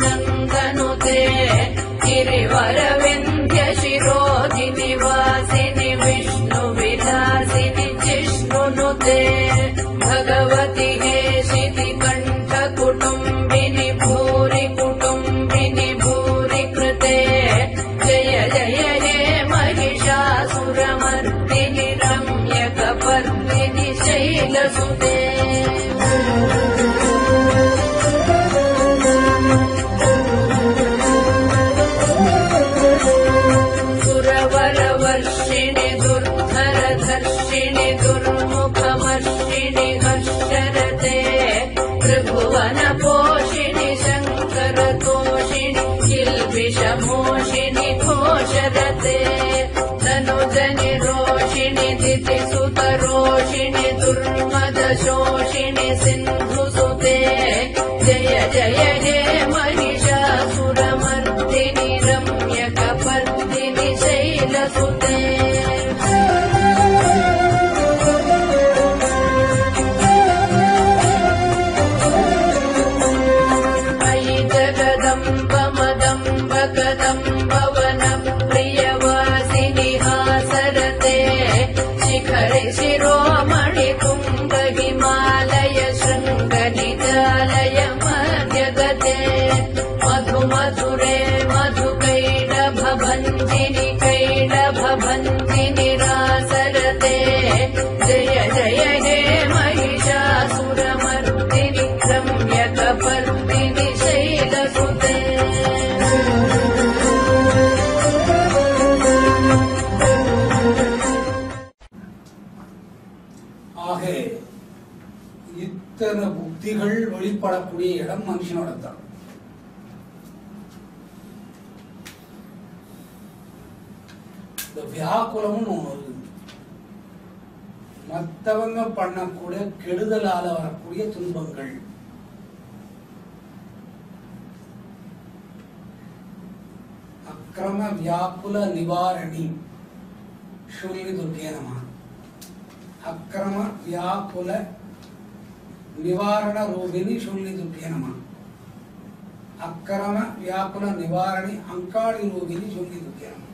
नन्दनुते गिरिवरविन्ध्य शिरोधिनि वासिनि विष्णुविलासिनि जिष्णुनुते भगवति हेशिति कण्ठ कुटुम्बिनि भूरि कुटुम्बिनि भूरि कृते जय जय हे महिषासुरमर्दिनि रम्यकपर्दिनि शैलसुते सुरवरवर्षिणि दुर्धरधर्षिणि दुर्मुखमर्षिणि हर्षरते त्रिभुवनपोषिणि शङ्करतोषिणि किल्बिषमोषिणि घोषरते तनुजनिरोषिणि दितिसुतरोषिणि दुर्मदशोषिणि सिन्धुसुते जय जय हे महिषासुरमर्दिनि रम्यकपर्दिनि शैलसुते अयि जगदम्ब मदम्ब कदम्ब वनप्रियवासिनि हासरते शिखरे शिरोमणि कुम्भ हिमालय शृङ्गनिजालय मध्यगते मधुमधुरे मधुकैडभभञ्जिनि कैडभभञ्जिनि रासरते जय जय हे महिषासुरमर्दिनि रम्यकपर्दिनि शैलसुते ஆக இத்தனை புத்திகள் வெளிப்படக்கூடிய இடம் மனுஷனோட தான். இந்த வியாக்குலம்னு ஒண்ணு மற்றவங்க பண்ணக்கூடிய கெடுதலால வரக்கூடிய துன்பங்கள். அக்கிரம வியாக்குல நிவாரணி சூரிய துர்க்கே நம. அக்கிரம வியாக்குல நிவாரண ரூபிணி சூரிய துர்க்கே நம. அக்கிரம வியாக்குல நிவாரணி அங்காளி ரூபிணி சூரிய துர்க்கே நம.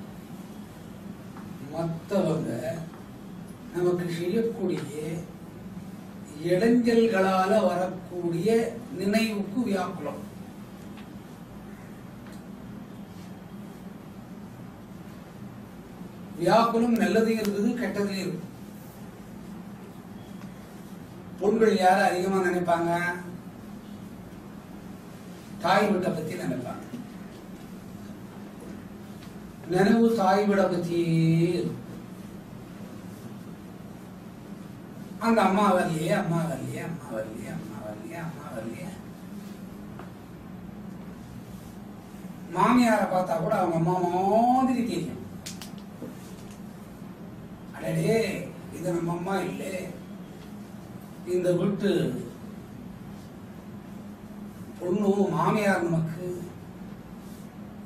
மற்றவங்க நமக்கு செய்யக்கூடிய இடைஞ்சல்களால வரக்கூடிய நினைவுக்கு வியாக்குலம். வியாக்குலம் நல்லதையும் இருக்குது, கெட்டதையும் இருக்கு. பொண்கள் யார அதிகமா நினைப்பாங்க? தாய் வீட்டை பத்தி நினைப்பாங்க. நினைவு தாய் வீட பத்தி அந்த அம்மா வரலையே, அம்மா வரலையே, அம்மா வரலையே, அம்மா வரலையே, அம்மா வரலையே. மாமியாரை பார்த்தா கூட அவங்க அம்மா மாதிரி தெரியும். அடே இது நம்ம அம்மா இல்லை, இந்த வீட்டு பொண்ணு மாமியார் நமக்கு.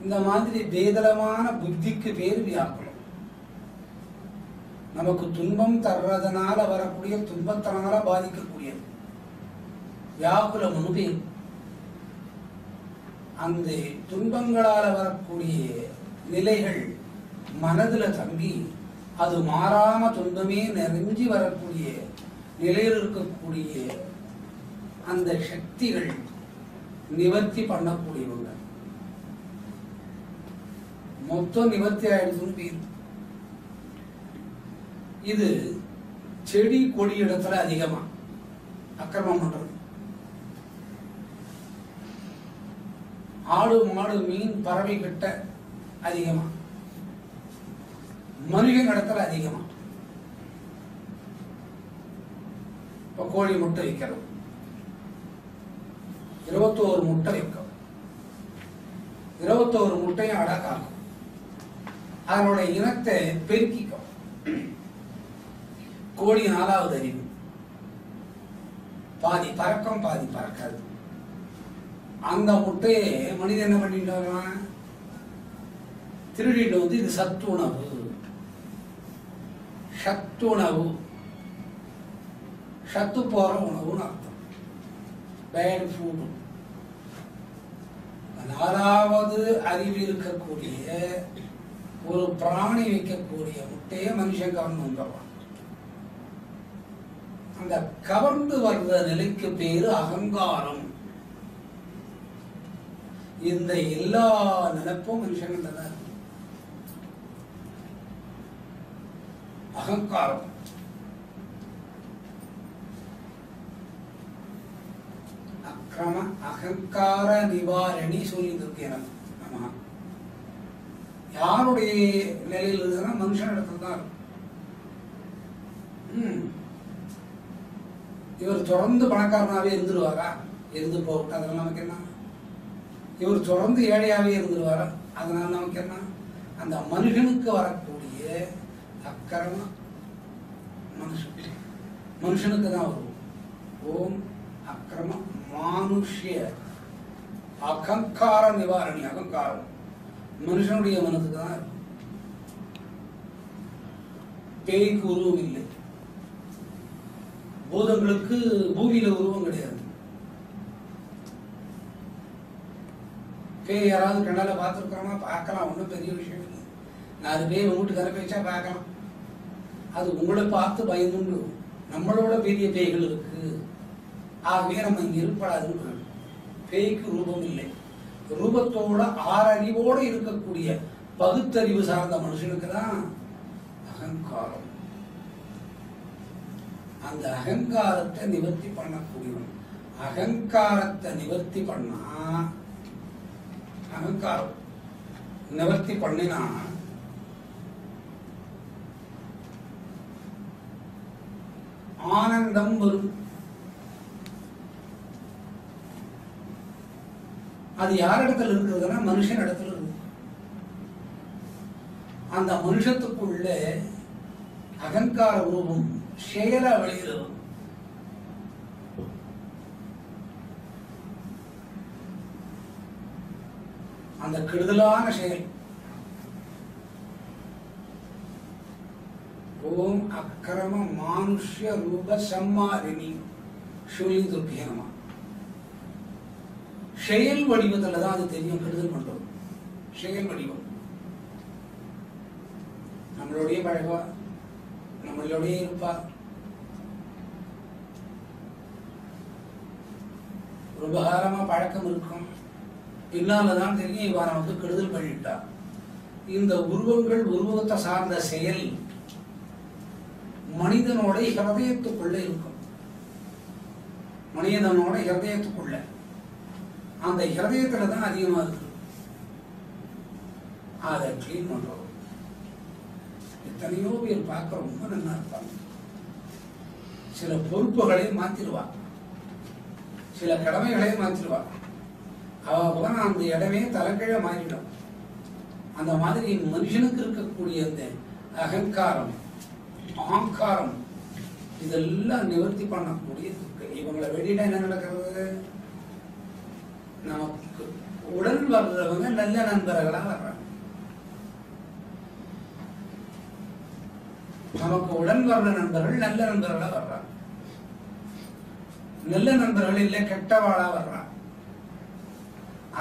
இந்த மாதிரி பேதளமான புத்திக்கு பேர் வியாக்குலம். நமக்கு துன்பம் தர்றதுனால வரக்கூடிய துன்பத்தினால பாதிக்கக்கூடியது வியாக்குலம் பேர். அந்த துன்பங்களால வரக்கூடிய நிலைகள் மனதுல தங்கி அது மாறாம துன்பமே நிறைஞ்சி வரக்கூடிய நிலையில் இருக்கக்கூடிய அந்த சக்திகள் நிவர்த்தி பண்ணக்கூடியவங்க. மொத்தம் நிவர்த்தி ஆயிடுதுன்னு பேர். இது செடி கொடி இடத்துல அதிகமா அக்கிரமம் பண்றது. ஆடு மாடு மீன் பறவை கிட்ட அதிகமா, மனிதன் இடத்துல அதிகமா. இப்ப கோழி முட்டை வைக்கிறது, 21 முட்டை வைக்கும். 21 முட்டையும் அடக்காகும். அதனுடைய இனத்தை பெருக்கிக்கும். கோழி 4வது அறிவு. பாதி பறக்கும் பாதி பறக்காது. அந்த முட்டையை மனிதன் என்ன பண்ணிட்டு வருவான்? திருடிட்டு வந்து இது சத்துணவு, சத்துணவு, சத்து போற உணவுன்னு அர்த்தம். Bad food. காது அறிவு இருக்கக்கூடிய ஒரு பிராணி வைக்கக்கூடிய முட்டையை மனுஷன் கவர்ந்து வந்துடுவான். அந்த கவர்ந்து வர்ற நிலைக்கு பேரு அகங்காரம். இந்த எல்லா நினைப்பும் மனுஷன் தான் அகங்காரம். அக்கிரம அகங்கார நிவாரணி சொல்லியிருக்கேன். ஆமா, யாருடைய நிலையில் இருக்குன்னா மனுஷன் இடத்துல தான் இருக்கும். இவர் தொடர்ந்து பணக்காரனாவே இருந்துருவாரா? இருந்து போகட்டும், அதனால நமக்கு என்ன? இவர் தொடர்ந்து ஏழையாவே இருந்துருவாரா? அதனால நமக்கு என்ன? அந்த மனுஷனுக்கு வரக்கூடிய அக்கிரம மனுஷனுக்கு தான் வரும். ஓம் அக்கிரம மானுஷ்ய அகங்கார நிவாரணி. அகங்காரம் மனுஷனுடைய மனதுக்கு தான் இருக்கும். பேய்க்கு உருவம் இல்லை, பூதங்களுக்கு பூமியில உருவம் கிடையாது. பேய் யாராவது கண்ணால பார்த்துருக்கிறோமா? பார்க்கலாம், ஒன்றும் பெரிய விஷயம் இல்லை. 4 பேய் வீட்டுக்கு அனுப்பிச்சா பார்க்கலாம். அது உங்களை பார்த்து பயந்துண்டு நம்மளோட பெரிய பேய்கள் இருக்கு, ஆகவே நம்ம இங்க இருப்படாதுன்னு. பேய்க்கு ரூபம் இல்லை. ரூபத்தோட ஆறறிவோடு இருக்கக்கூடிய பகுத்தறிவு சார்ந்த மனுஷனுக்கு தான் அகங்காரம். அந்த அகங்காரத்தை நிவர்த்தி பண்ணக்கூடியவன். அகங்காரத்தை நிவர்த்தி பண்ணா, அகங்காரம் நிவர்த்தி பண்ணினா ஆனந்தம் வரும். அது யார் இடத்துல இருக்கிறதுனா மனுஷன் இடத்துல இருக்கு. அந்த மனுஷத்துக்குள்ள அகங்கார ரூபம் செயலா வெளியில வரும். அந்த கெடுதலான செயல். ஓம் அக்கிரம மானுஷ்ய ரூப சம்மாரிணி சொல்லி துர்க்கேனமா. செயல் வடிவத்துல தான் அது தெரியும் கெடுதல் பண்றது. செயல் வடிவம் நம்மளுடைய பழகுவா, நம்மளுடைய இருப்பா, உபகாரமா பழக்கம் இருக்கும். பின்னால்தான் தெரியும் இவன் நமக்கு கெடுதல் பண்ணிட்டா. இந்த உருவங்கள் உருவத்தை சார்ந்த செயல் மனிதனோட ஹிருதயத்துக்குள்ள இருக்கும். மனிதனோட ஹிருதயத்துக்குள்ள, அந்த ஹிருதயத்துல தான் அதிகமா இருக்கு. அதை கிளீன் பண்றோம். எத்தனையோ பேர் பார்க்க ரொம்ப நல்லா இருப்பாங்க. சில பொறுப்புகளை மாத்திடுவா, சில கடமைகளை மாத்திடுவா. அவ அந்த இடமே தலைக்கீழ மாறிடும். அந்த மாதிரி மனுஷனுக்கு இருக்கக்கூடிய அந்த அகங்காரம் அகங்காரம் இதெல்லாம் நிவர்த்தி பண்ணக்கூடிய. இவங்களை வெளியிட என்ன நடக்கிறது? நமக்கு உடன் வர்றவங்க நல்ல நண்பர்களா வர்றாங்க. நமக்கு உடன் வர்ற நண்பர்கள் நல்ல நண்பர்களா வர்றாங்க. நல்ல நண்பர்கள் இல்லை கெட்டவாளா வர்றாங்க.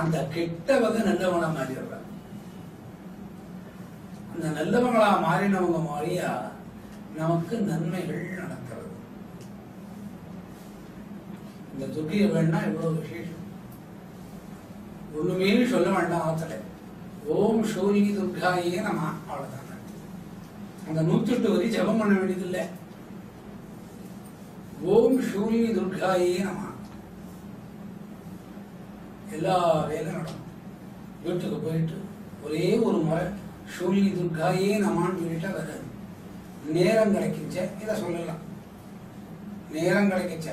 அந்த கெட்டவங்க நல்லவங்களா மாறிடுறாங்க. அந்த நல்லவங்களா மாறினவங்க மாறியா நமக்கு நன்மைகள் நடக்கிறது. இந்த துர்க்கைய வேணா இவ்வளவு விசேஷம். ஒண்ணுமே சொல்ல வேண்டாம். ஆத்துல ஓம் சூரி துர்காயே நம்ம அவ்வளவுதாங்க. அந்த 108 வரி ஜபம் பண்ண வேண்டியதில்லை. ஓம் சூரி துர்காயே நம்ம எல்லா வேலையும் நடக்கும். வீட்டுக்கு போயிட்டு ஒரே ஒரு முறை சூரி துர்காயே நமான்னு சொல்லிட்டா வராது. நேரம் கிடைக்கிச்ச இதை சொல்லலாம். நேரம் கிடைக்கிச்ச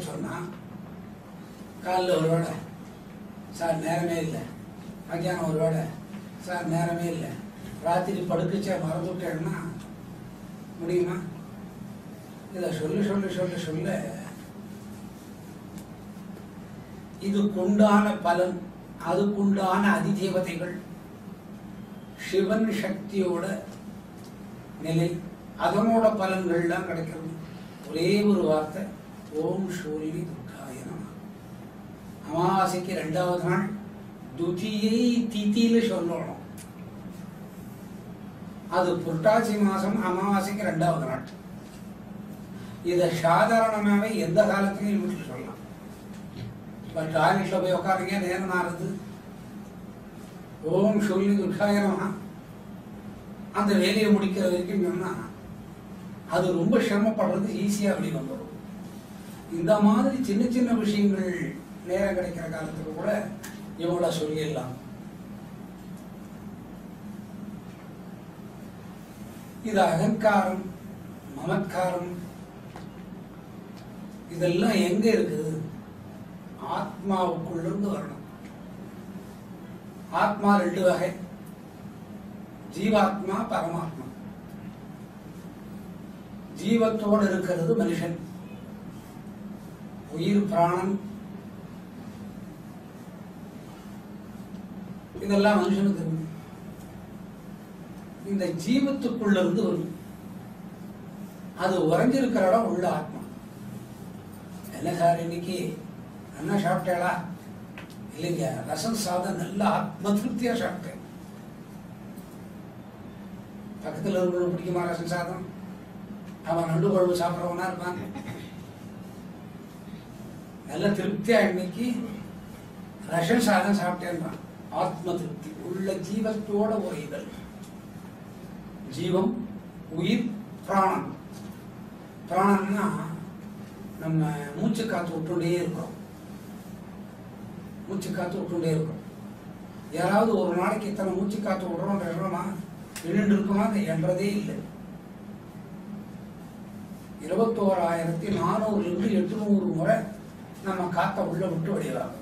சொன்னா காலைல ஒரு வேளை சார் நேரமே இல்லை, மத்தியானம் ஒரு வேளை சார் நேரமே இல்லை, ராத்திரி படுக்கச்ச மறந்துட்டேன்னா முடியுமா? இதை சொல்ல இதுக்குண்டான பலன், அதுக்குண்டான அதிதேவதைகள், சிவன் சக்தியோட நிலை, அதனோட பலன்கள்லாம் கிடைக்கிறது. ஒரே ஒரு வார்த்தை ஓம் சூரி துர்காய நமः. அமாவாசைக்கு 2வது நாள் துதியை திதியில சொல்லணும். அது புரட்டாசி மாசம் அமாவாசைக்கு 2வது நாள். இதை சாதாரணமாவே எந்த காலத்திலையும் வீட்டில் சொல்லலாம். இப்போ டாய்லெட்ல போய் உட்காருங்க, நேரம் ஆறுது, ஓம் சொல்லி துர்காயனமா அந்த வேலையை முடிக்கிற வரைக்கும் சொன்னா அது ரொம்ப சிரமப்படுறது ஈஸியா வெளி வந்துடும். இந்த மாதிரி சின்ன சின்ன விஷயங்கள் நேரம் கிடைக்கிற காலத்துக்கு கூட இவங்கள சொல்லிடலாம். இது அகங்காரம், மமத்காரம் இதெல்லாம் எங்க இருக்குது? ஆத்மாவுக்குள்ள இருந்து வரணும். ஆத்மா 2 வகை, ஜீவாத்மா, பரமாத்மா. ஜீவத்தோடு இருக்கிறது மனுஷன், உயிர், பிராணன், இதெல்லாம் மனுஷனுக்கு இருக்கு. இந்த ஜீவத்துக்குள்ள இருந்து வரும். அது உறைஞ்சிருக்கிற இடம் உள்ள ஆத்மா. என்ன சார் இன்னைக்கு என்ன சாப்பிட்டேளா? இல்லைங்க, ரசம் சாதம் நல்ல ஆத்ம திருப்தியா சாப்பிட்டேன். பக்கத்தில் இருக்கிறவங்க பிடிக்குமா ரசம் சாதம்? அவன் நண்டு குழம்பு சாப்பிட்றவனா இருப்பான். நல்ல திருப்தியா இன்னைக்கு ரசம் சாதம் சாப்பிட்டேன்றான். ஆத்ம திருப்தி உள்ள ஜீவத்தோட உரைதல். ஜீவம், உயிர், பிராணம். பிராணம்னா நம்ம மூச்சு காத்து விட்டுட்டே இருக்கிறோம். மூச்சு காத்து விட்டுட்டே இருக்கிறோம். யாராவது ஒரு நாளைக்கு இத்தனை மூச்சு காத்து விடுறோம்ன்றோமா? நின்று இருக்குமா? என்றதே இல்லை. 21,400 இருந்து 800 முறை நம்ம காத்த உள்ள விட்டு வெளியாகும்.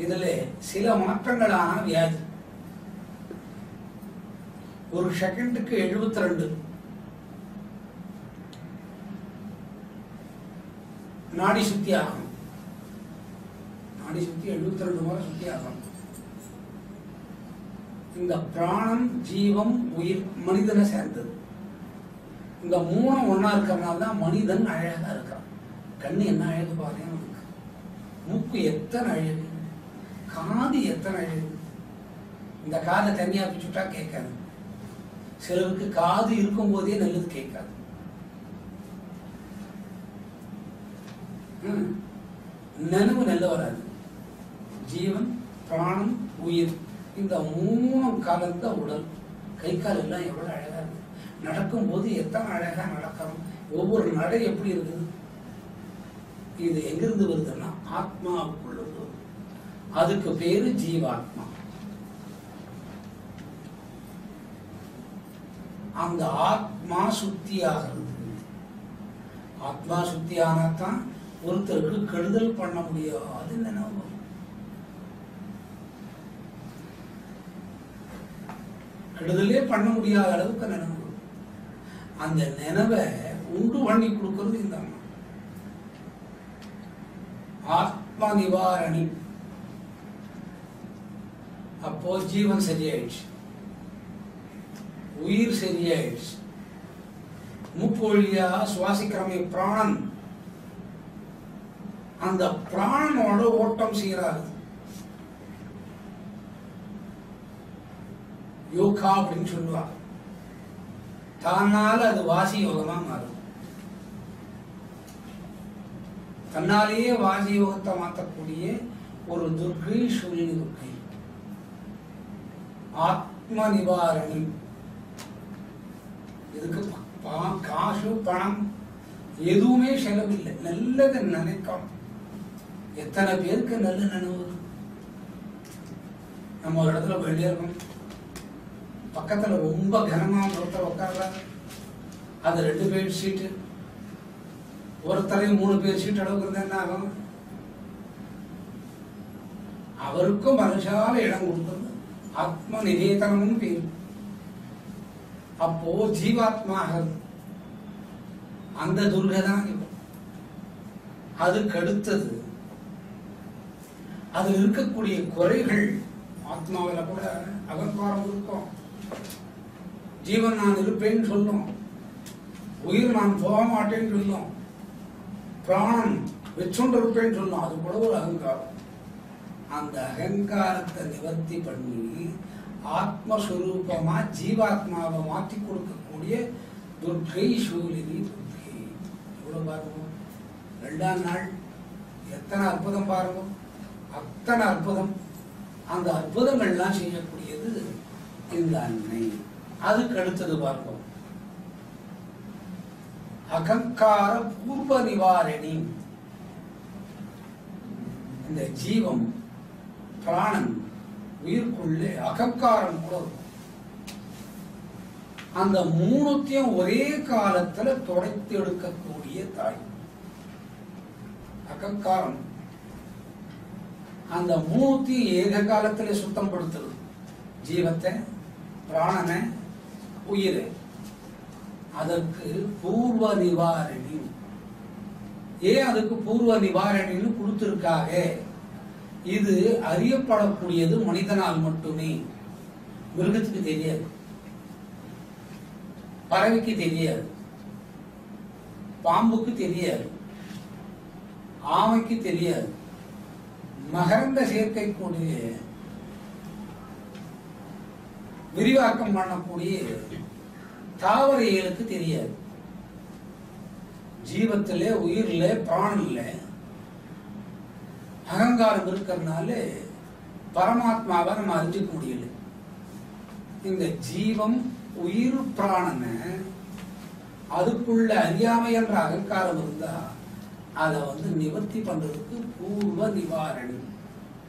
இதுல சில மாற்றங்களான வியாதி. ஒரு செகண்டுக்கு 72 நாடி சுத்தி ஆகும். நாடி சுத்தி 72 முறை சுத்தி ஆகும். இந்த பிராணம், ஜீவம், உயிர் மனிதனை சேர்ந்தது. இந்த 3 ஒன்னா இருக்கிறதுனால தான் மனிதன் அழகா இருக்கான். கண்ணு என்ன அழகு பாருங்க, மூக்கு எத்தனை அழகு, காது எத்தனை அழகு. இந்த காதை தனியா பிச்சுட்டா கேட்காது. சிலருக்கு காது இருக்கும் போதே நல்லது கேட்காது. நினைவு நல்ல வராது. ஜீவன், பிராணம், உயிர் இந்த 3 கலந்த உடல். கை கால் எல்லாம் எவ்வளவு அழகா இருக்கு. நடக்கும் போது எத்தனை அழகா நடக்கிறோம். ஒவ்வொரு நடை எப்படி இருக்குது. இது எங்கிருந்து வருதுன்னா ஆத்மாவுக்குள்ளது. அதுக்கு பேரு ஜீவாத்மா. அந்த ஆத்மா சுத்தி ஆகிறது. ஆத்மா சுத்தி ஆனாதான் ஒருத்தருக்கு கெடுதல் பண்ண முடியாது. நினைவு கெடுதலே பண்ண முடியாத அளவுக்கு நினைவு. அந்த நினைவை உண்டு பண்ணி கொடுக்கிறது இந்த அம்மா. ஆத்மா நிவாரணி. அப்போ ஜீவன் சரியாயிடுச்சு, உயிர் சரியாயிடுச்சு. மூக்கு வழியா சுவாசிக்கிறமே பிராணன். அந்த பிராணனோட ஓட்டம் சீராகுது. யோகா அப்படின்னு சொல்லுவாங்க. தன்னால அது வாசி யோகமா மாறும். தன்னாலேயே வாசி யோகத்தை மாற்றக்கூடிய ஒரு துர்க்கை சூரியனி துர்க்கை. ஆத்ம நிவாரணி. இதுக்கு காசு பணம் எதுவுமே செலவில்லை. நல்லது நினைக்கணும். எத்தனை பேருக்கு நல்ல நினைவு. நம்ம ஒரு இடத்துல வெளியே இருக்கணும், பக்கத்துல ரொம்ப கனமா ஒருத்தர் உட்கார்றாரு. அது 2 பேர் சீட்டு, ஒருத்தரையும் 3 பேர் சீட் அளவுக்கு இருந்தா என்ன ஆகும்? அவருக்கும் மனுஷால இடம் கொடுத்தது ஆத்ம நிவேதனமும் பேரு. அப்போ ஜீவாத்மா அந்த துர்கதான். அதுக்கு அடுத்தது அதில் இருக்கக்கூடிய குறைகள். ஆத்மாவில் கூட அகங்காரம் இருக்கும். ஜீவன் நான் இருப்பேன்னு சொல்லும், உயிர் நான் போக மாட்டேன்னு சொல்லும், பிராணம் வச்சுருப்பேன்னு சொல்லணும். அது கூட ஒரு அகங்காரம். அந்த அகங்காரத்தை நிவர்த்தி பண்ணி ஆத்மஸ்வரூபமா ஜீவாத்மாவை மாற்றி கொடுக்கக்கூடிய துர்க்கை சூலினி துர்க்கை. எவ்வளவு பாருங்க, 2ஆம் நாள் எத்தனை அற்புதம் பாருங்க, அத்தனை அற்புதம். அந்த அற்புதங்கள்லாம் செய்யக்கூடியது இந்த அன்னை. அதுக்கு அடுத்தது பார்ப்போம், அகங்கார பூர்வ நிவாரணி. இந்த ஜீவம் பிராணன் உயிர்க்குள்ளே அகங்காரம் கூட இருக்கும். அந்த மூணுத்தையும் ஒரே காலத்துல தொடர்த்து எடுக்கக்கூடிய தாய் அகங்காரம். அந்த மூணுத்தையும் ஏக காலத்துல சுத்தம் படுத்துறது, ஜீவத்தை, பிராணனை, உயிரை. அதற்கு பூர்வ நிவாரணி. ஏன் அதுக்கு பூர்வ நிவாரணின்னு கொடுத்திருக்காக? இது அறியப்படக்கூடியது மனிதனால் மட்டுமே. மிருகத்துக்கு தெரியாது, பறவைக்கு தெரியாது, பாம்புக்கு தெரியாது, ஆமைக்கு தெரியாது, மகரந்த சேர்க்கை கூடிய விரிவாக்கம் பண்ணக்கூடிய தாவரைகளுக்கு தெரியாது. ஜீவத்திலே, உயிரில, பிராணில அகங்காரம் இருக்கிறதுனால பரமாத்மாவை நம்ம அறிஞ்சிக்க முடியல. இந்த ஜீவம், உயிர், பிராணனை அதுக்குள்ள அறியாமை என்ற அகங்காரம் இருந்தா அதை நிவர்த்தி பண்றதுக்கு பூர்வ நிவாரணி.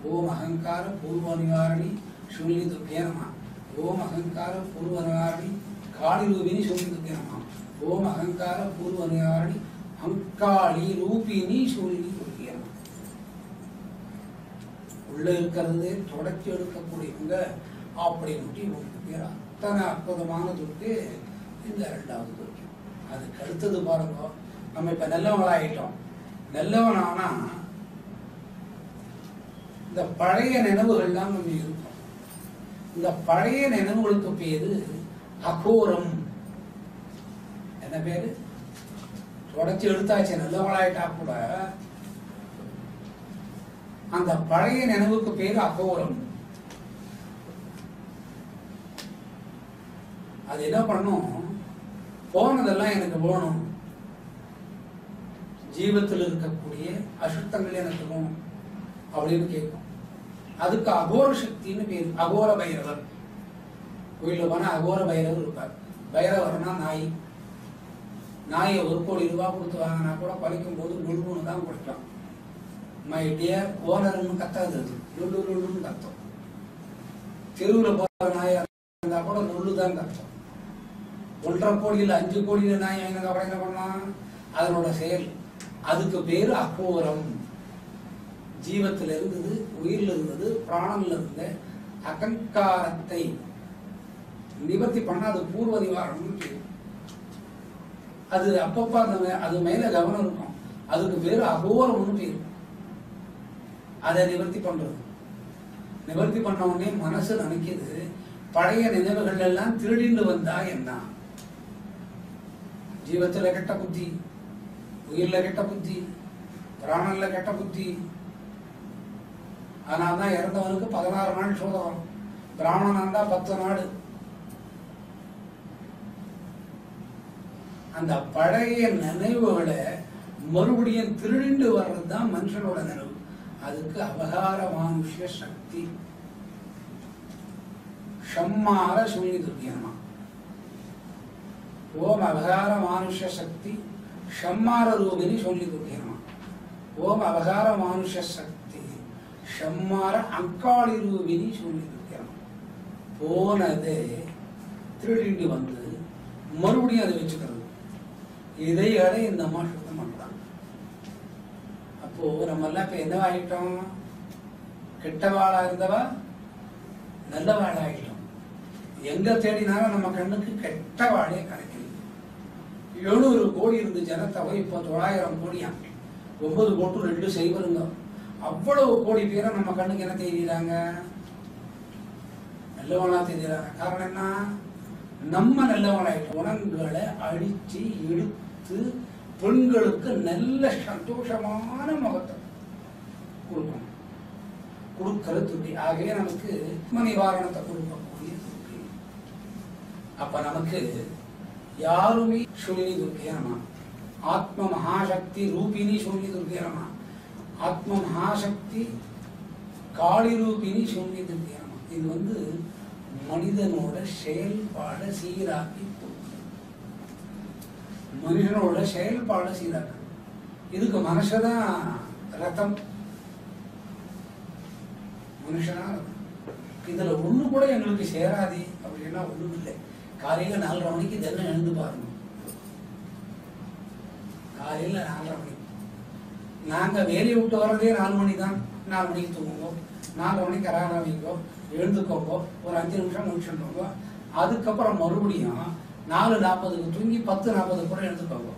ஓம் அகங்கார பூர்வ நிவாரணி சொல்லி துர்க்கேனமா. ஓம் அகங்கார பூர்வ நிவாரணி காளி ரூபினி சொல்லி துர்க்கேனமா. ஓம் அகங்கார பூர்வ நிவாரணி அங்காளி ரூபினி சொல்லி துர்க்கேனமா. உள்ள இருக்கிறது தொடர்ச்சி எடுக்கக்கூடியவங்க அப்படின்னு பேர். அத்தனை அற்புதமான துர்க்கு இந்த 2வது துர்க்கு. அதுக்கு அடுத்தது பாருங்க, நம்ம இப்ப நல்லவங்களாயிட்டோம். நல்லவனானா இந்த பழைய நினைவுகள்லாம் கொஞ்சம் இருக்கும். இந்த பழைய நினைவுகளுக்கு பேரு அகோரம். என்ன பேரு? தொடர்ச்சி எடுத்தாச்சு, நல்லவங்களாயிட்டா கூட அந்த பழைய நினைவுக்கு பேரு அகோரம். அது என்ன பண்ணும்? போனதெல்லாம் எனக்கு வேணும், ஜீவத்தில் இருக்கக்கூடிய அசுத்தங்கள் எனக்கு வேணும் அப்படின்னு கேட்கும். அதுக்கு அகோர சக்தின்னு பேரு. அகோர பைரவர். கோயில போனா அகோர பைரவர் இருப்பார். பைரவர்னா நாய். நாயை 1 கோடி ரூபாய் கொடுத்து வாங்கினா கூட பழிக்கும் போது நுழுன்னு தான் கொடுக்கலாம். மை டியர் ஓனர்னு கத்தாது, நுள்ளு நுள்ளுன்னு கத்தும். தெருவில் போற நாயா இருந்தா கூட நுள்ளு தான் கத்தும். 1.5 கோடியில் 5 கோடியில் நாய் வாங்கினா கூட என்ன பண்ணலாம்? அதனோட செயல். அதுக்கு பேரு அகோரம். ஜீவத்தில் இருந்தது, உயிரில் இருந்தது, பிராணன்ல இருந்த அகங்காரத்தை நிவர்த்தி பண்ண அது பூர்வ நிவாரணம். அது அப்பப்ப அது மேல கவனம் இருக்கும். அதுக்கு பேரு அகோரம்னு பேரு. அதை நிவர்த்தி பண்றது. நிவர்த்தி பண்ண உடனே மனசு நினைக்குது, பழைய நினைவுகள் எல்லாம் திருடிண்டு வந்தா என்ன? ஜீவத்துல கெட்ட புத்தி, உயிர்ல கெட்ட புத்தி, பிராணன்ல கெட்ட புத்தி. அதனால்தான் இறந்தவனுக்கு 16 நாள் சோதகம், பிராணனா இருந்தா 10 நாள். அந்த பழைய நினைவுகளை மறுபடியும் திருடிண்டு வர்றதுதான் மனுஷனோட நினைவு. அதுக்கு அபகார மானுஷ சக்தி. ஷம்மார சொல்லி துர்க்கியமா. ஓம் அபகார மானுஷ சக்தி ஷம்மார ரூபினி சொல்லி துர்க்கியமா. ஓம் அபகார மானுஷ சக்தி ஷம்மார அங்காளி ரூபினி சொல்லி துர்க்கியமா. போனதை திருடிண்டு வந்து மறுபடியும் அதை வச்சுக்கிறது. இதையோட இந்த அம்மா சுத்தம் பண்றாங்க. அப்போ நம்ம எல்லாம் இப்ப என்ன ஆகிட்டோம்? கெட்டவாளா இருந்தவா நல்லவாளா ஆகிட்டோம். எங்க தேடினாலும் நம்ம கண்ணுக்கு கெட்டவாளே கிடைக்கல. 700 கோடி இருந்து ஜனத்தொகை இப்ப 900 கோடியா. 9 கோட்டு 2 செய்வருங்க. அவ்வளவு கோடி பேரை நம்ம கண்ணுக்கு என்ன தெரியுறாங்க? நல்லவனா தெரியுறாங்க. காரணம் என்ன? நம்ம நல்லவனாயிட்டோம். குணங்களை அழிச்சு எடுத்து பெண்களுக்கு நல்ல சந்தோஷமான முகத்தை கொடுக்கணும். கொடுக்கிற துர்க்கை. ஆகவே நமக்கு நிவாரணத்தை கொடுக்கக்கூடிய துர்க்கை. அப்ப நமக்கு யாருமே சூழ்நிலை துர்க்கை நம்ம ஆத்ம மகாசக்தி ரூபினி சூழ்நிலை துர்க்கை நம்ம ஆத்ம மகாசக்தி காளி ரூபினி சூழ்நிலை துர்க்கை நம்ம. இது மனிதனோட செயல்பாட சீராக்கி மனுஷனோட செயல்பாட சீராக்க. இதுக்கு மனுஷதான் ரத்தம், மனுஷனா இதுல ஒண்ணு கூட எங்களுக்கு சேராது அப்படின்னா ஒண்ணும் இல்லை. காலையில 4:30 மணிக்கு தினம் எழுந்து பாருங்க. காலையில 4:30 மணிக்கு நாங்க வேலையை விட்டு வர்றதே 4 மணி தான். 4 மணிக்கு தூங்குவோம், 4:30 மணிக்கு அலாரம் வைங்கோ, எழுந்துக்கோங்க, ஒரு 5 நிமிஷம் முடிச்சுட்டோங்க. அதுக்கப்புறம் மறுபடியும் 4:40க்கு தூங்கி 10:40 கூட எழுந்துக்கோங்க.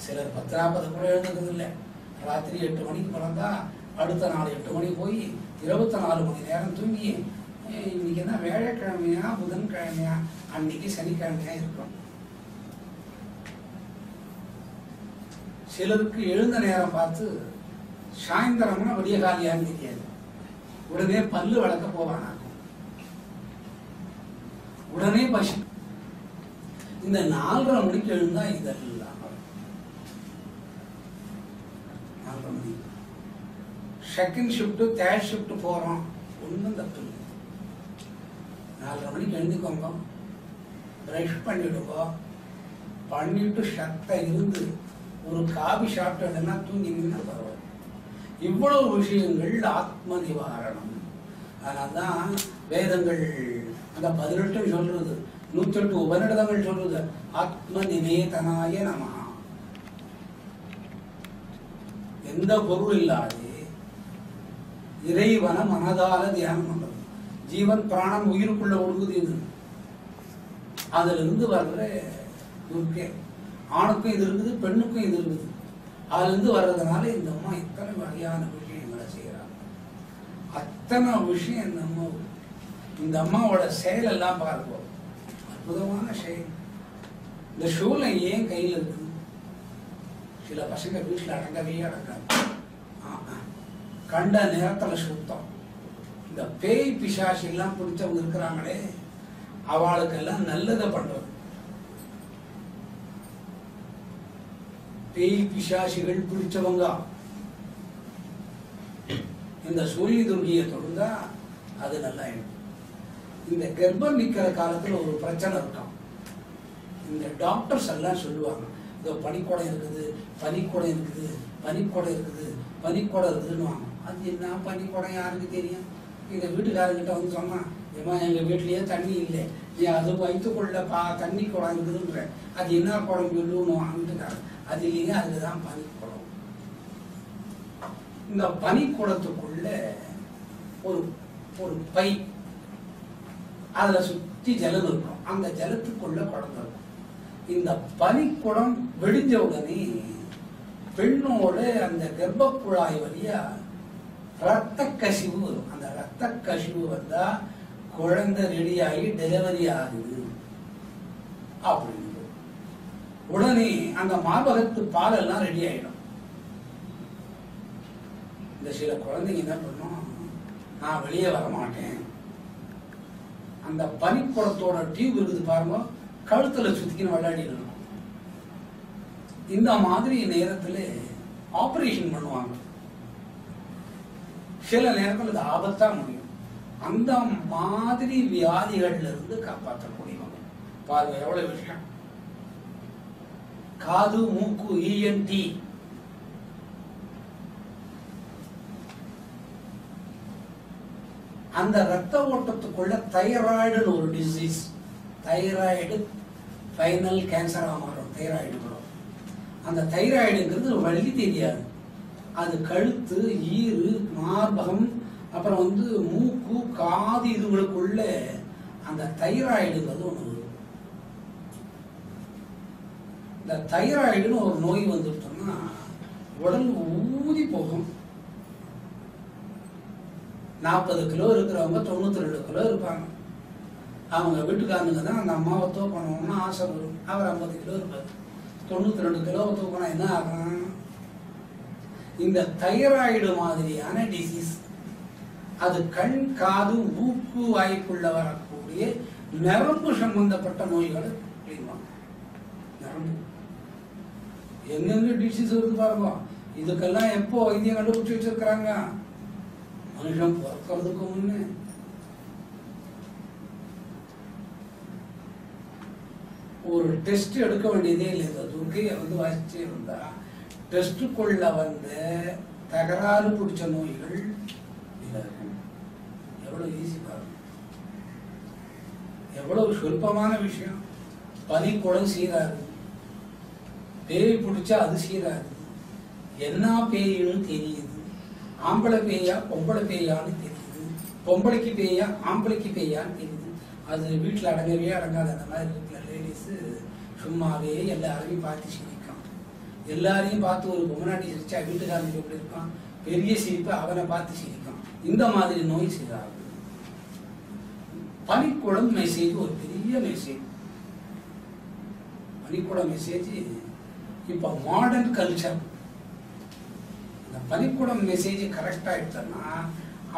சிலர் 10:40 கூட எழுந்துக்கிறது இல்லை. ராத்திரி 8 மணிக்கு பிறந்தா அடுத்த நாள் 8 மணி போய் 24 மணி நேரம் தூங்கி இன்னைக்கு என்ன வேலைக்கிழமையா புதன்கிழமையா அன்னைக்கு சனிக்கிழமையா இருக்கும். சிலருக்கு எழுந்த நேரம் பார்த்து சாயந்தரம்னா விடிய காலியான்னு தெரியாது. உடனே பல்லு வளர்க்க போவானா, உடனே பசி. இந்த 4:30 மணிக்கு எழுந்தா இதெல்லாம் 4:30 மணி செகண்ட் ஷிஃப்ட் தேர்ட் ஷிஃப்ட் போறோம், ஒன்றும் தப்பு இல்லை. 4:30 மணிக்கு எழுந்துக்கோங்க, பிரஷ் பண்ணிவிடுங்க, பண்ணிட்டு சத்தை இருந்து ஒரு காபி சாப்பிட்டதுன்னா தூங்கினீங்கன்னா பரவாயில்ல. இவ்வளவு விஷயங்கள் ஆத்ம நிவாரணம். அதனால்தான் வேதங்கள் அந்த 18 சொல்றது, 108 உபநிடதங்கள் சொல்றது ஆத்ம நிவேதனாய நமஹ. எந்த பொருள் இல்லாது இறைவன மனதால தியானம் பண்றது. ஜீவன் பிராணம் உயிருக்குள்ள ஒழுங்குது. இது அதுல இருந்து வர்ற துர்க்கை. ஆணுக்கும் இது இருக்குது, பெண்ணுக்கும் இது இருக்குது. அதுல இருந்து வர்றதுனால இந்த அம்மா இத்தனை வகையான விஷயங்களை செய்யறாங்க. அத்தனை விஷயம் இந்த அம்மாவோட செயல் எல்லாம் பார்ப்போம். அற்புதமான செயல். இந்த ஷூல ஏன் கையில் இருக்குது? சில பசங்க வீட்டில் அடங்கவே அடங்காது. கண்ட நேரத்துல சுத்தம். இந்த பேய் பிசாசி எல்லாம் பிடிச்சவங்க இருக்கிறாங்களே, அவளுக்கெல்லாம் நல்லதை பண்றது. பேய் பிசாசிகள் பிடிச்சவங்க இந்த சூரிய துர்கியை தொழுந்தா அது நல்லா இருக்கும். இந்த கர்ப்பம் நிக்கிற காலத்துல ஒரு பிரச்சனை இருக்கும். இந்த டாக்டர்ஸ் எல்லாம் சொல்லுவாங்க, இந்த பனிக்கூடம் இருக்குது, பனிக்கூடம் இருக்குது, பனிக்கூடம் இருக்குது, பனிக்கூடம் இருக்குதுன்னு. அது என்ன பனிக்கூடம் யாருக்கு தெரியும்? எங்க வீட்டுக்காரங்கிட்ட வந்து சொன்னா, ஏமா எங்க வீட்லயே தண்ணி இல்லை, நீ அது வயிற்றுக்குள்ள தண்ணி குடம் இருக்குதுன்ற, அது என்ன குடம் சொல்லுவோம் வீட்டுக்காரன். அது இல்லைங்க, அதுதான் பனிக்குடம். இந்த பனிக்குடத்துக்குள்ள ஒரு ஒரு பை, அதுல சுத்தி ஜலம் இருக்கும். அந்த ஜலத்துக்குள்ள குடம் இருக்கும். இந்த பனிக்குடம் வெடிஞ்ச உடனே பெண்ணோட அந்த கர்ப்ப குழாய் வழியா ரத்த கசிவு வரும். அந்த ரத்த கசிவு வந்தா குழந்தை ரெடி ஆகி டெலிவரி ஆகுது அப்படின்னு. உடனே அந்த மார்பகத்து பால் எல்லாம் ரெடி ஆயிடும். இந்த சில குழந்தைங்க என்ன பண்ணும், நான் வெளியே வர மாட்டேன், அந்த பனிக்குடத்தோட டியூப் இருக்குது பாருங்க, கழுத்துல சுத்திக்கின்னு விளையாடிடணும். இந்த மாதிரி நேரத்துல ஆபரேஷன் பண்ணுவாங்க. சில நேரத்தில் இது ஆபத்தா முடியும். அந்த மாதிரி வியாதிகள்ல இருந்து காப்பாற்றக்கூடியவங்க. பாருங்க எவ்வளவு விஷயம். காது மூக்கு இஎன்டி, அந்த ரத்த ஓட்டத்துக்குள்ள தைராய்டுன்னு ஒரு டிசீஸ், தைராய்டு ஃபைனல் கேன்சரா மாறும். தைராய்டு அந்த தைராய்டுங்கிறது வழி தெரியாது. அது கழுத்து, ஈறு, மார்பகம், அப்புறம் மூக்கு, காது, இதுகளுக்குள்ள அந்த தைராய்டுங்கிறது ஒண்ணு வரும். இந்த தைராய்டுன்னு ஒரு நோய் வந்துட்டோம்னா உடல் ஊதி போகும். 40 கிலோ இருக்கிறவங்க 92 கிலோ இருப்பாங்க. அவங்க வீட்டுக்காரனுங்க தான் அந்த அம்மாவை தோக்கணும்னு ஆசை வரும். அவர் 50 கிலோ இருப்பார். 92 கிலோ தூக்கினா என்ன ஆகும்? இந்த தைராய்டு மாதிரியான டிசீஸ், அது கண் காது மூக்கு வாய்ப்புள்ள வரக்கூடிய நரம்பு சம்பந்தப்பட்ட நோய்களை நரம்பு எங்கெங்க டிசீஸ் வருது பாருங்க. இதுக்கெல்லாம் எப்போ வைத்தியம் கண்டுபிடிச்சு வச்சிருக்கிறாங்க? மனுஷன் பிறக்கிறதுக்கு முன்னே. ஒரு டெஸ்ட் எடுக்க வேண்டியதே இல்லை. இந்த துர்க்கையை வாசிச்சு இருந்தா டெஸ்டுக்குள்ள தகராறு பிடிச்ச நோய்கள் எவ்வளவு ஈஸி பாருங்க, எவ்வளவு சொற்பமான விஷயம். பனிக்குடம் சீராது, பேய் பிடிச்சா அது சீராது, என்ன பேய்னு தெரியுது, ஆம்பளை பேயா பொம்பளை பேயான்னு தெரியுது, பொம்பளைக்கு பேயா ஆம்பளைக்கு பேயான்னு தெரியுது. அது வீட்டில் அடங்கவே அடங்காது. அந்த மாதிரி இருக்கிற லேடிஸ் சும்மாவே எல்லாரையும் பார்த்து சிரிக்கும். எல்லாரையும் பார்த்து ஒரு பொம்மநாட்டி சிரிச்சா வீட்டுக்காரங்க எப்படி இருக்கான், பெரிய சிரிப்பு அவனை பார்த்து சிரிக்கும். இந்த மாதிரி நோய் சீராகும். பனிக்குடம் மெசேஜ் ஒரு பெரிய மெசேஜ். பனிக்குடம் மெசேஜ் இப்ப மாடர்ன் கல்ச்சர். இந்த பனிக்குடம் மெசேஜ் கரெக்டா எடுத்தோம்னா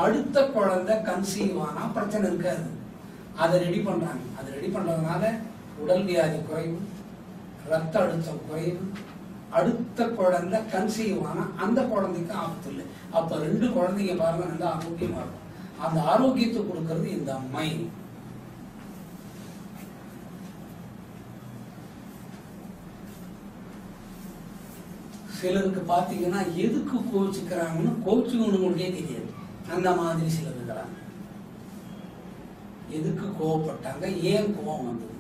அடுத்த குழந்தை கன்சீவ் ஆனா பிரச்சனை இருக்காது. அதை ரெடி பண்றாங்க. அதை ரெடி பண்றதுனால உடல் வியாதி குறைவு, ரத்த அழுத்தம் குறைவு, அடுத்த குழந்தை கன்சீவ் ஆனா அந்த குழந்தைக்கு ஆபத்து இல்லை. அப்ப 2 குழந்தைங்க பாருங்க நல்லா ஆரோக்கியமா இருக்கும். அந்த ஆரோக்கியத்தை கொடுக்கறது இந்த அம்மை. சிலருக்கு பாத்தீங்கன்னா எதுக்கு கோச்சுக்கிறாங்கன்னு கோச்சுக்கணுங்களுக்கே தெரியாது. அந்த மாதிரி சிலர் இருக்கிறாங்க. எதுக்கு கோவப்பட்டாங்க, ஏன் கோவம் வந்தது?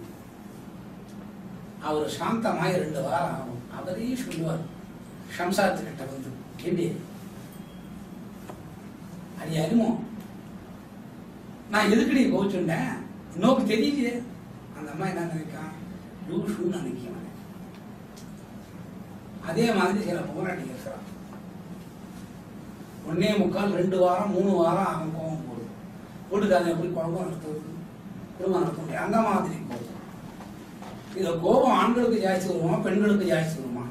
அவர் சாந்தமாய் 2 வாரம் ஆகும். அவரே சொல்லுவார் சம்சாரத்துக்கிட்ட எப்படி அடி அறிமோ நான் எதுக்கடி கோச்சுட்டேன் இன்னொக்கு தெரியலையே. அந்த அம்மா என்ன நினைக்கான், லூசுன்னு நினைக்க. அதே மாதிரி சில போராட்டி இருக்கிறான். 1.25 2 வாரம் 3 வாரம் அவன் கோவம் போடுது. வீட்டுக்காரன் எப்படி குழம்பம் நடத்துவது, குடும்பம் நடத்த முடியும். அந்த மாதிரி கோபம். இந்த கோபம் ஆண்களுக்கு ஜாஸ்தி வருமா பெண்களுக்கு ஜாஸ்தி வருமா?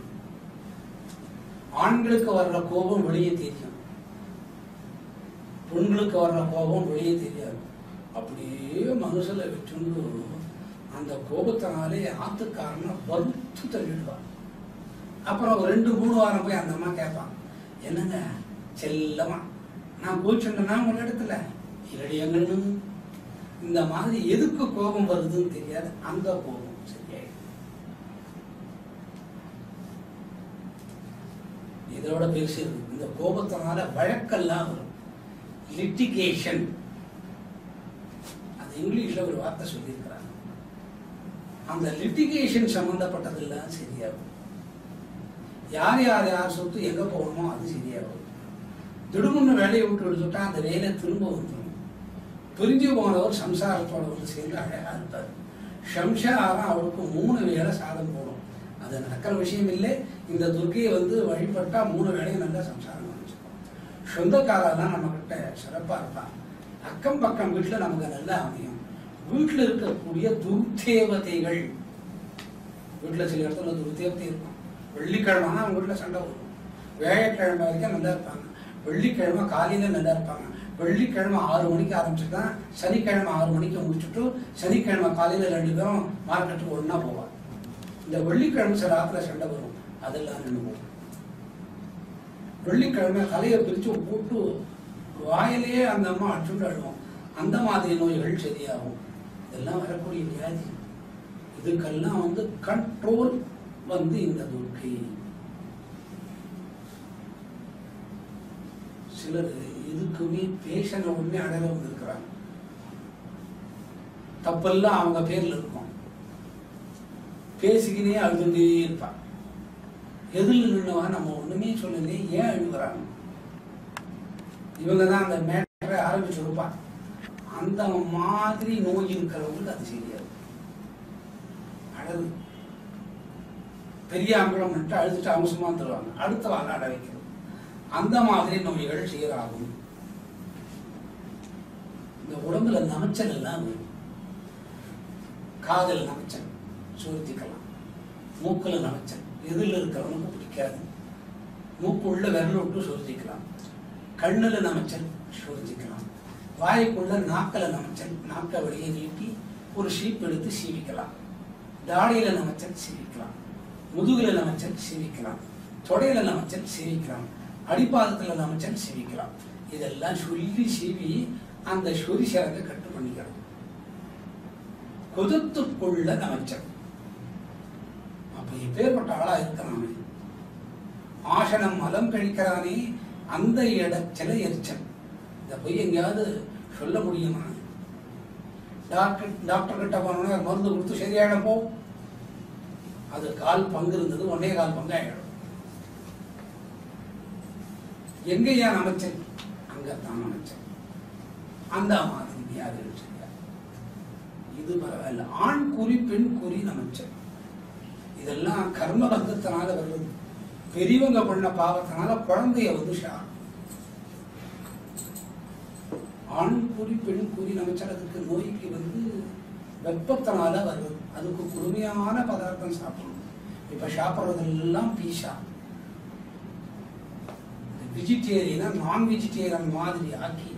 ஆண்களுக்கு வர்ற கோபம் வெளியே தெரியும், பெண்களுக்கு வர்ற கோபம் வெளியே தெரியாது. அப்படியே மனுஷல வச்சுண்டு அந்த கோபத்தினாலே ஆத்துக்காரனை வறுத்து தள்ளிடுவான். அப்புறம் 2-3 வாரம் போய் அந்த அம்மா கேட்பான், என்னங்க செல்லமா நான் கோச்சுட்டேன்னா உங்க இடத்துல இல்லடி எங்கன்னு. இந்த மாதிரி எதுக்கு கோபம் வருதுன்னு தெரியாது. அந்த கோபம் சரியாயிடும். இதோட பெருசு இந்த கோபத்தினால வழக்கெல்லாம் வரும். லிட்டிகேஷன், அது இங்கிலீஷ்ல ஒரு வார்த்தை சொல்லியிருக்கிறாங்க. அந்த லிட்டிகேஷன் சம்பந்தப்பட்டதெல்லாம் சரியாகும். யார் யார் யார் சொத்து எங்க போகணுமோ அது சரியாகும். திடுமுன்னு வேலையை விட்டு எடுத்துட்டா அந்த வேலை திரும்ப வந்துடும். பிரிஞ்சு போனவர் சம்சாரத்தோட சேர்ந்து அழகா இருப்பார். சம்சாரம் அவருக்கு 3 வேளை சாதம் போடும். அது நடக்கிற விஷயம் இல்லை. இந்த துர்க்கையை வழிபட்டா 3 வேளையும் நல்லா சம்சாரம் பண்ணிச்சுக்கோம். சொந்தக்காரெல்லாம் நம்ம கிட்ட சிறப்பா இருப்பான். அக்கம் பக்கம் வீட்டுல நமக்கு நல்லா அமையும். வீட்டுல இருக்கக்கூடிய துர்தேவதைகள், வீட்டுல சில இடத்துல துர்தேவதை இருக்கும். வெள்ளிக்கிழமைனா அவங்க வீட்டுல சண்டை வரும். வியாழக்கிழமை வரைக்கும் நல்லா இருப்பாங்க. வெள்ளிக்கிழமை காலையில நல்லா இருப்பாங்க. வெள்ளிக்கிழமை 6 மணிக்கு ஆரம்பிச்சுதான் சனிக்கிழமை 6 மணிக்கு முடிச்சுட்டு சனிக்கிழமை காலையில 2 பேரும் மார்க்கெட்டுக்கு ஒன்னா போவாங்க. இந்த வெள்ளிக்கிழமை சில ஆத்துல சண்டை வரும். அதெல்லாம் நின்று போகும். வெள்ளிக்கிழமை தலையை பிரிச்சு போட்டு வாயிலேயே அந்த அம்மா அச்சுண்டு அழுவோம். அந்த மாதிரி நோய்கள் சரியாகும். இதெல்லாம் வரக்கூடிய வியாதி. இதுக்கெல்லாம் கண்ட்ரோல் இந்த துர்க்கை. சிலர் இதுக்குமே பேஷன உடனே அடையாளம் வந்திருக்கிறாங்க. தப்பெல்லாம் அவங்க பேர்ல இருக்கும். பேசிக்கினே அழுதுண்டே இருப்பான். எதில் நின்றுவா நம்ம ஒண்ணுமே சொல்லலையே, ஏன் அழுகுறாங்க? இவங்கதான் அந்த மேட்டரை ஆரம்பிச்சிருப்பான். அந்த மாதிரி நோய் இருக்கிறவங்களுக்கு அது சரியாது. அழகு பெரிய அம்பளம் மட்டும் அழுதுட்டு அம்சமா தருவாங்க. அடுத்த வாரம் அட வைக்கிறது. அந்த மாதிரி நோய்கள் சீராகும். இந்த உடம்புல நமைச்சல் எல்லாம் வரும். காதல் நமைச்சல் சுருத்திக்கலாம், மூக்கல நமைச்சல், எதில் இருக்கிறவனுக்கு பிடிக்காது. மூக்குள்ள விரல் விட்டு சொரிஞ்சிக்கலாம், கண்ணுல நமச்சல் சொரிஞ்சிக்கலாம், வாய்க்குள்ள நாக்கில் நமச்சல் நாக்கை வெளியே நீட்டி ஒரு ஷீப் எடுத்து சீவிக்கலாம், தாடியில நமச்சல் சீவிக்கலாம், முதுகுல நமச்சல் சீவிக்கலாம், தொடையில நமச்சல் சீவிக்கலாம், அடிப்பாதத்துல நமச்சல் சீவிக்கலாம். இதெல்லாம் சொல்லி சீவி அந்த சொறி சிறங்க கட்டு பண்ணிக்கிறோம். குதத்துக்குள்ள நமச்சல். அப்ப எப்பேற்பட்ட ஆளா இருக்கிறானே, ஆசனம் மலம் கழிக்கிறானே, அந்த இடத்துல எரிச்சல். இதை போய் எங்கேயாவது சொல்ல முடியுமா? டாக்டர் கிட்ட போனோம்னா மருந்து கொடுத்து சரியாயிட போ. அது 1/4 பங்கு இருந்தது, 1.25 பங்கு ஆயிடும். எங்கேயா அமைச்சல்? அங்கத்தான் அமைச்சல். அந்த மாதிரி வியாதி இது பரவாயில்ல. ஆண் குறி பெண் குறி நமச்சல். இதெல்லாம் கர்ம பந்தத்தினால வருவது. பெரியவங்க பண்ண பாவத்தினால குழந்தைய வந்து ஆண் குறி பெண் குறி நமச்சலத்துக்கு நோய்க்கு வந்து வெப்பத்தினால வருவது. அதுக்கு குளுமையான பதார்த்தம் சாப்பிடணும். இப்ப சாப்பிட்றதெல்லாம் பீஷா. வெஜிடேரியனா நான் வெஜிடேரியன் மாதிரி ஆக்கி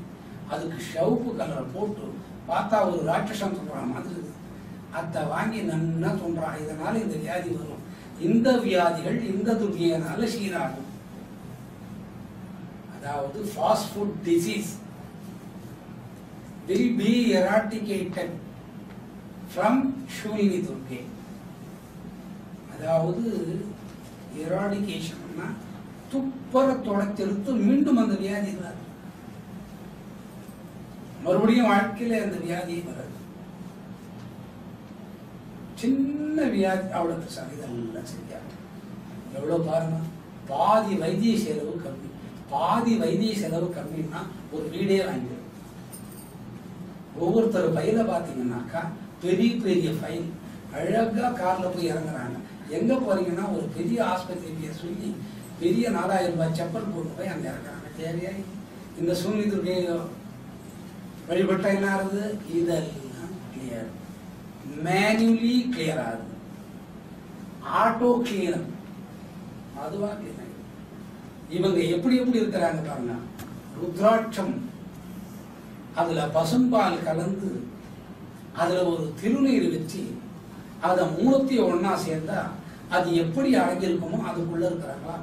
அதுக்கு ஷவுப்பு கலரை போட்டு பார்த்தா ஒரு ராட்சசம் சொல்ற மாதிரி அதை வாங்கி நன்னா சொல்றான். இதனால இந்த வியாதி வரும். இந்த வியாதிகள் இந்த துர்கையினால சீராகும். அதாவது fast food disease will be eradicated from Shunini Durge. அதாவது எராடிகேஷன்னா துப்பரத்தோட தெருத்து மீண்டும் அந்த வியாதி வராது. மறுபடியும் வாழ்க்கையில அந்த வியாதியே வராது. சின்ன வியாதி அவ்வளவு சார். இதெல்லாம் சரியா எவ்வளவு பாருங்க. பாதி வைத்திய செலவு கம்மி. பாதி வைத்திய செலவு கம்மின்னா ஒரு வீடே வாங்கிடும். ஒவ்வொருத்தர் பையில பாத்தீங்கன்னாக்கா பெரிய பெரிய ஃபைல் அழகா கார்ல போய் இறங்குறாங்க. எங்க போறீங்கன்னா ஒரு பெரிய ஆஸ்பத்திரியை சொல்லி பெரிய 4000 ரூபாய் செப்பல் போட்டு போய் அங்க இறங்குறாங்க. தேவையா? இந்த சூழ்நிலை வழிபட்ட என்ன ஆகுது? இதெல்லாம் கிளியர், மேனுவலி கிளியர் ஆகுது. ஆட்டோ கிளியர் அதுவா கிளியர். இவங்க எப்படி எப்படி இருக்கிறாங்க பாருங்க. ருத்ராட்சம் அதுல பசும்பால் கலந்து அதுல ஒரு திருநீர் வச்சு அதை மூலத்தையும் ஒன்னா சேர்ந்தா அது எப்படி அடங்கியிருக்குமோ அதுக்குள்ள இருக்கிறாங்களா.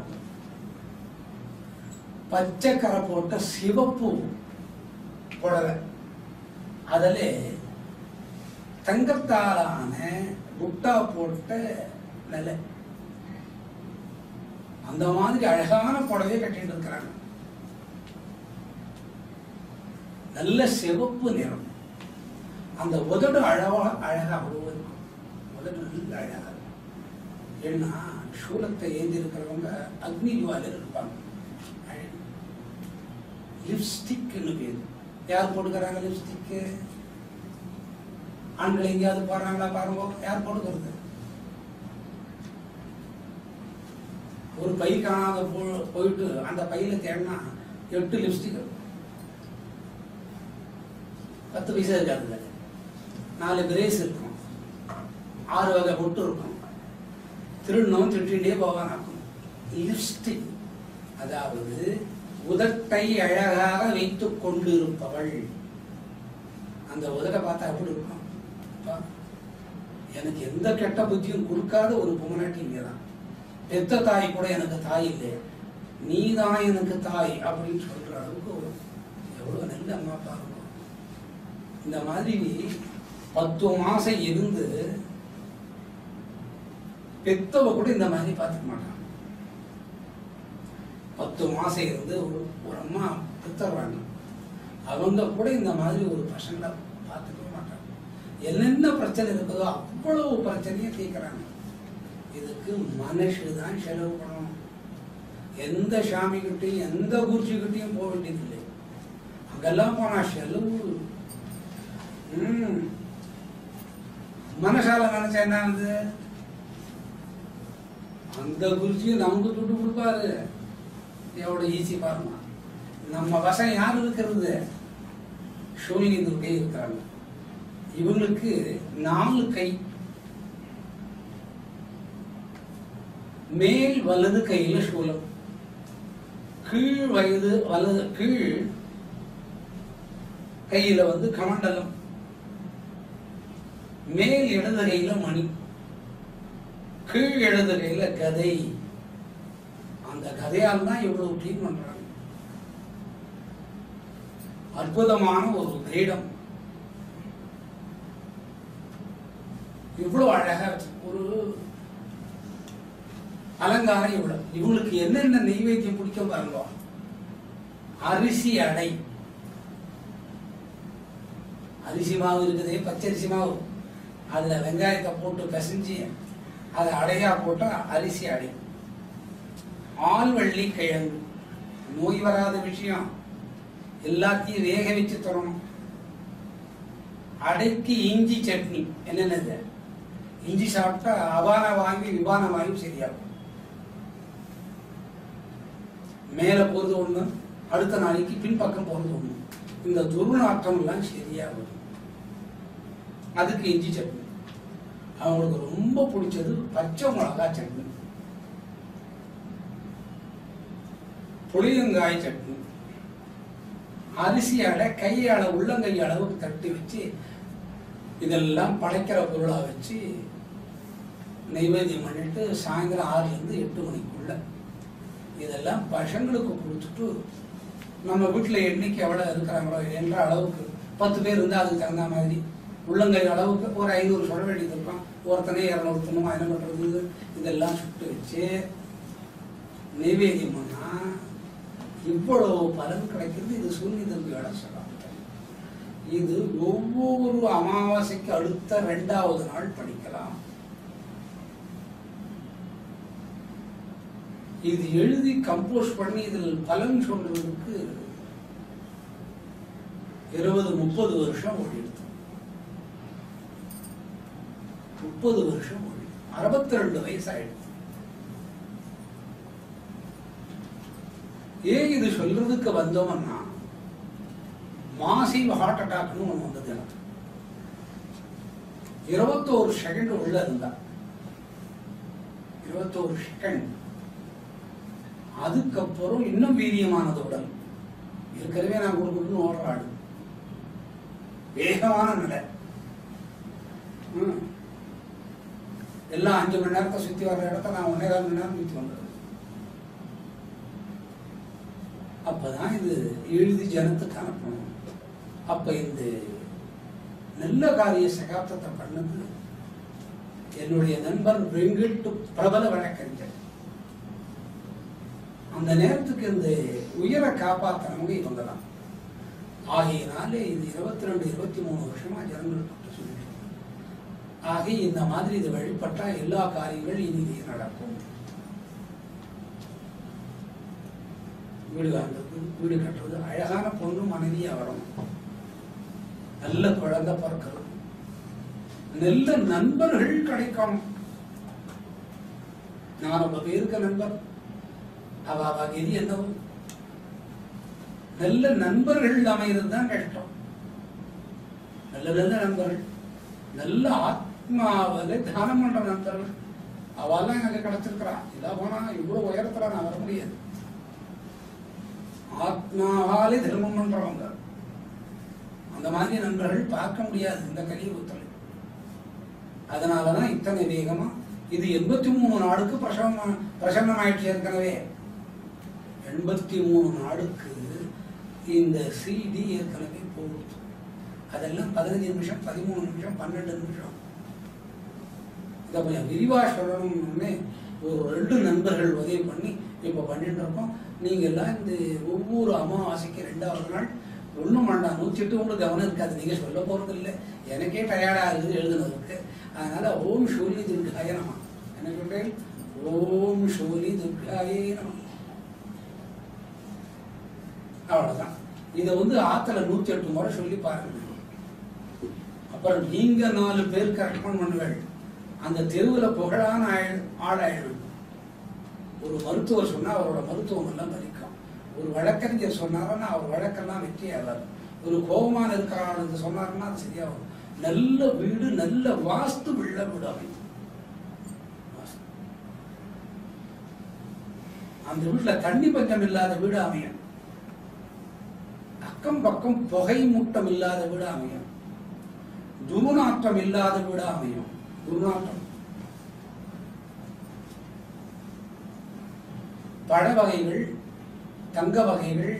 பச்சை கரை போட்ட சிவப்பு புடவை அதுல தங்கத்தாலான புட்டா போட்ட நிலை, அந்த மாதிரி அழகான புடவையை கட்டிட்டு இருக்கிறாங்க. நல்ல சிவப்பு நிறம். அந்த உதடு அழகா அவ்வளவு இருக்கும். உதடு நல்ல அழகா இருக்கும். ஏன்னா சூலத்தை ஏந்தி இருக்கிறவங்க அக்னி ஜுவாலர் இருப்பாங்க. லிப்ஸ்டிக் பேரு. யார் போட்டுக்கிறாங்க லிப்ஸ்டிக்? ஆண்கள் எங்கேயாவது போடுறாங்களா பாருங்க. யார் போட்டுக்கிறது? ஒரு பை காணாத போயிட்டு அந்த பையில தேடினா 8 லிப்ஸ்டிக் இருக்கும். 10 பைசா இருக்காது. 4 பிரேஸ் இருக்கும், 6 வகை பொட்டு இருக்கும். திருநோம் திட்டிகிட்டே போவானாக்கும். லிப்ஸ்டிக் அதாவது உதட்டை அழகாக வைத்துக் கொண்டு இருப்பவள். அந்த உதட்டை பார்த்தா எப்படி இருக்கும்? எனக்கு எந்த கெட்ட புத்தியும் கொடுக்காத ஒரு பொம்மநாட்டி இங்கதான். பெத்த தாய் கூட எனக்கு தாய் இல்லை, நீ தான் எனக்கு தாய் அப்படின்னு சொல்ற அளவுக்கு எவ்வளவு நல்ல அம்மா அப்பா இருக்கும். இந்த மாதிரி 10 மாசம் இருந்து பெத்தவ கூட இந்த மாதிரி பார்த்துக்க மாட்டான். 10 மாசம் இருந்து ஒரு அம்மா பெத்தர்வாங்க, அவங்க கூட இந்த மாதிரி ஒரு பசங்களை பார்த்துக்க மாட்டாங்க. என்னென்ன பிரச்சனை இருக்குதோ அவ்வளவு பிரச்சனையை தீர்க்கிறாங்க. இதுக்கு மனுஷன் செலவு பண்ணணும். எந்த சாமி கிட்டையும் எந்த குருஜி கிட்டையும் போக வேண்டியதில்லை. அங்கெல்லாம் போனா செலவு. மனசால நினைச்சா என்ன ஆகுது? அந்த குருஜியும் நமக்கு துட்டு கொடுப்பாரு. எவ்வளவு ஈஸி பாருங்க. நம்ம வசம் யாரு இருக்கிறது? சூனினி துர்க்கை இருக்கிறாங்க. இவங்களுக்கு 4 கை. மேல் வலது கையில சூலம், கீழ் வலது கீழ் கையில கமண்டலம், மேல் இடது கையில மணி, கீழ் இடது கையில கதை. அந்த கதையால் தான் இவ்வளவு க்ளீன் பண்றாங்க. அற்புதமான ஒரு கிரீடம், இவ்வளவு அழகா ஒரு அலங்காரம். இவ்வளவு இவங்களுக்கு என்னென்ன நெய்வேத்தியம் பிடிக்கும் பாருங்க. அரிசி அடை, அரிசி மாவு இருக்குதே, பச்சரிசி மாவு, அதுல வெங்காயத்தை போட்டு பிசைஞ்சு அதை அடையா போட்டா அரிசி அடை. ஆள்வள்ளி கிழங்கு, நோய் வராத விஷயம், எல்லாத்தையும் வேக வச்சு தரணும். அடைக்கு இஞ்சி சட்னி. என்னென்னது? இஞ்சி சாப்பிட்டா அபான வாங்கி விபான வாயும் சரியாகும். மேல போறது ஒண்ணு, அடுத்த நாளைக்கு பின்பக்கம் போறது ஒண்ணு. இந்த துர்நாற்றம் எல்லாம் சரியாகும். அதுக்கு இஞ்சி சட்னி. அவங்களுக்கு ரொம்ப பிடிச்சது பச்சை மிளகா சட்னி, புளியங்காய் சட்னி. அரிசி அடை கையால உள்ளங்கை அளவுக்கு தட்டி வச்சு இதெல்லாம் படைக்கிற பொருளா வச்சு நைவேத்தியம் பண்ணிட்டு சாயந்தரம் 6 to 8 மணிக்குள்ள இதெல்லாம் பசங்களுக்கு கொடுத்துட்டு, நம்ம வீட்டுல எண்ணிக்கை எவ்வளவு இருக்கிறாங்களோ என்ற அளவுக்கு 10 பேர் இருந்தா அதுக்கு தகுந்த மாதிரி உள்ளங்கை அளவுக்கு ஒரு 500 சொல்ல வேண்டியது இருக்கும். ஒருத்தனே 200 துணுமா என்ன பண்றது, இதெல்லாம் சுட்டு வச்சு நைவேத்தியம் பண்ணா இவ்வளவு பலன் கிடைக்கிறது. இது சூரிய தம்பியோட சொல்லலாம். இது ஒவ்வொரு அமாவாசைக்கு அடுத்த 2வது நாள் படிக்கலாம். இது எழுதி கம்போஸ் பண்ணி இதில் பலன் சொல்றதுக்கு 20-30 வருஷம் ஓடிடுது. 30 வருஷம் ஓடி 62 வயசு ஆயிடுது. ஏன் இது சொல்றதுக்கு வந்தோம்னா, மாசிவ் ஹார்ட் அட்டாக்னு ஒண்ணு வந்தது எனக்கு. 21 செகண்ட் உள்ள இருந்தா, 21 செகண்ட். அதுக்கப்புறம் இன்னும் வீரியமானது உடல். ஏற்கனவே நான் கொடுக்கணும்னு ஓடுறாடு, வேகமான நிலை. எல்லாம் 5 மணி நேரத்தை சுத்தி வர்ற இடத்த நான் 1.25 மணி நேரம் சுத்தி வந்தது. அப்பதான் இது எழுதி ஜனத்துக்கு அனுப்பணும். அப்ப இந்த நல்ல காரிய சகாப்தத்தை பண்ணது என்னுடைய நண்பர் வெங்கட், பிரபல வழக்கறிஞர். அந்த நேரத்துக்கு இந்த உயிரை காப்பாற்றவங்க இவங்க தான். ஆகையினாலே இது 22-23 வருஷமா ஜனங்களுக்கு சொல்லிட்டு, ஆக இந்த மாதிரி இது வழிபட்டா எல்லா காரியங்கள் இனி நடக்கும். வீடு காண்றது, வீடு கட்டுறது, அழகான பொண்ணு மனைவியா வரணும், நல்ல குழந்தை பிறக்கிறது, நல்ல நண்பர்கள் கிடைக்கணும். நான் ரொம்ப பேருக்கு நண்பர், அவ கதி என்னவோ. நல்ல நண்பர்கள் அமைகிறது தான் கஷ்டம். நல்ல நல்ல நண்பர்கள், நல்ல ஆத்மாவில தியானம் பண்ற நண்பர்கள், அவெல்லாம் எனக்கு கிடைச்சிருக்கிறா. இதா போனா இவ்வளவு உயரத்துல நான் வர முடியாது. ஆத்மாவாலே தர்மம் பண்றவங்க, அந்த மாதிரி நண்பர்கள் பார்க்க முடியாது இந்த கலியுகத்தில். அதனாலதான் இத்தனை வேகமா இது 83 நாடுக்கு பிரசன்னம் ஆயிடுச்சு. ஏற்கனவே 83 நாடுக்கு இந்த CD ஏற்கனவே போகுது. அதெல்லாம் 15 நிமிஷம், 13 நிமிஷம், 12 நிமிஷம். இதை கொஞ்சம் விரிவா சொல்லணும்னு ஒரு 2 நண்பர்கள் உதவி பண்ணி இப்ப பண்ணிட்டு இருக்கோம். நீங்க எல்லாம் இந்த ஒவ்வொரு அமாவாசைக்கு 2வது நாள் ஒண்ணும் வேண்டாம், 108 உங்களுக்கு கவனம் இருக்காது, நீங்க சொல்ல போறது இல்லை. எனக்கே டயர்டா இருக்குது எழுதுனதுக்கு. அதனால ஓம் சூலி துர்காய நம. என்ன சொல்றேன்? ஓம் சூலி துர்காயே நம. அவ்வளவுதான். இதை ஆத்துல 108 முறை சொல்லி பாருங்க. அப்புறம் நீங்க 4 பேருக்கு ரெக்கமெண்ட் பண்ணுவேன். அந்த தெருவுல புகழான ஆளாயிடும். ஒரு மருத்துவர் சொன்னா அவரோட மருத்துவம் எல்லாம் பலிக்கும். ஒரு வழக்கறிஞர் சொன்னாருன்னா அவர் வழக்கெல்லாம் வெற்றியாளர். ஒரு கோபமான இருக்கிறான் சொன்னாருன்னா அது சரியாகும். நல்ல வீடு, நல்ல வாஸ்து உள்ள வீடு அமையும். அந்த வீட்டுல தண்ணி பஞ்சம் இல்லாத வீடு அமையும். அக்கம் பக்கம் புகை மூட்டம் இல்லாத வீடு அமையும். துர்நாற்றம் இல்லாத வீடு அமையும். துர்நாற்றம் பழ வகைகள், தங்க வகைகள்,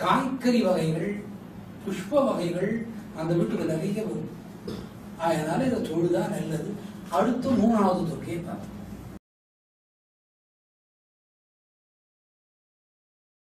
காய்கறி வகைகள், புஷ்ப வகைகள் அந்த வீட்டுக்கு நிறைய வரும். அதனால இதை தொழுதா நல்லது. அடுத்து 3வது துர்க்கையை பார்ப்போம்.